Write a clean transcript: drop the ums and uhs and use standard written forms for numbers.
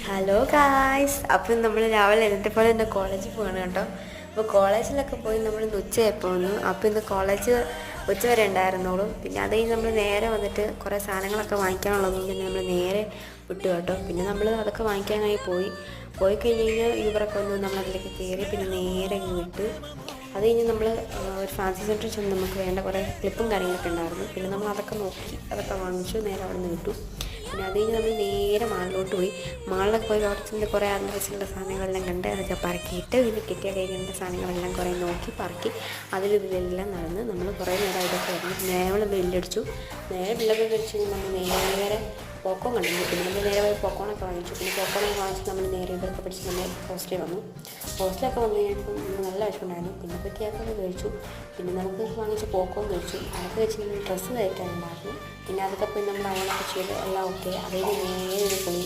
Hello guys, അപ്പം നമ്മൾ രാവിലെ എന്നത്തെ പോലെ തന്നെ കോളേജിൽ പോകണം കേട്ടോ. അപ്പോൾ കോളേജിലൊക്കെ പോയി നമ്മൾ ഇന്ന് ഉച്ചയായപ്പോൾ വന്നു. അപ്പോൾ ഇന്ന് കോളേജ് ഉച്ച വരെ ഉണ്ടായിരുന്നോളൂ. പിന്നെ അത് കഴിഞ്ഞ് നമ്മൾ നേരെ വന്നിട്ട് കുറേ സാധനങ്ങളൊക്കെ വാങ്ങിക്കാനുള്ളതുകൊണ്ട് തന്നെ നമ്മൾ നേരെ വിട്ടു കേട്ടോ. പിന്നെ നമ്മൾ അതൊക്കെ വാങ്ങിക്കാനായി പോയി കഴിഞ്ഞ് കഴിഞ്ഞാൽ യൂബറൊക്കെ വന്നു, നമ്മളതിലേക്ക് കയറി പിന്നെ നേരെ അങ്ങ് വിട്ടു. അത് കഴിഞ്ഞ് നമ്മൾ ഒരു ഫാൻസി സെൻറ്ററിൽ ചെന്ന് നമുക്ക് വേണ്ട കുറേ ക്ലിപ്പും കാര്യങ്ങളൊക്കെ ഉണ്ടായിരുന്നു. പിന്നെ നമ്മൾ അതൊക്കെ നോക്കി അതൊക്കെ വാങ്ങിച്ചു നേരെ അവിടെ നിന്ന് വിട്ടു. പിന്നെ അത് കഴിഞ്ഞ് നമ്മൾ നേരെ മാളിലോട്ട് പോയി. മാളിലൊക്കെ പോയി അവിടെ ചെന്ന് കുറേ ആവശ്യമുള്ള സാധനങ്ങളെല്ലാം കണ്ട് അതൊക്കെ പറക്കിയിട്ട് പിന്നെ കിട്ടിയ കഴിക്കേണ്ട സാധനങ്ങളെല്ലാം കുറേ നോക്കി പറക്കി ഇതിലെല്ലാം നടന്ന് നമ്മൾ കുറേ നേരം ഇതൊക്കെ ആയിരുന്നു. നേരെ ബില്ലടിച്ചു. നേരെ ബില്ലൊക്കെ കഴിച്ച് നമ്മൾ നേരെ പോക്കോൺ കണ്ടിരുന്നു. പിന്നെ നമ്മൾ നേരെ പോയി പോക്കോണൊക്കെ വാങ്ങിച്ചു. പിന്നെ പോക്കോണൊക്കെ വാങ്ങിച്ച് നമ്മൾ നേരെ ഇതൊക്കെ പിടിച്ച് നമ്മൾ ഹോസ്റ്റലിൽ വന്നു. ഹോസ്റ്റലൊക്കെ വന്നു കഴിഞ്ഞപ്പോൾ നല്ല വിഷമമുണ്ടായിരുന്നു. പിന്നെ പറ്റിയൊക്കെ കഴിച്ചു. പിന്നെ നമുക്ക് വാങ്ങിച്ച് പോക്കോൺ കഴിച്ചു. അതൊക്കെ വെച്ച് നമ്മൾ ഡ്രസ്സ് കഴിക്കാനുണ്ടായിരുന്നു. പിന്നെ അതൊക്കെ പോയി നമ്മൾ അവളൊക്കെ ചെയ്ത് എല്ലാം ഓക്കെ. അതിൽ നേരെ ഒരു പൊളി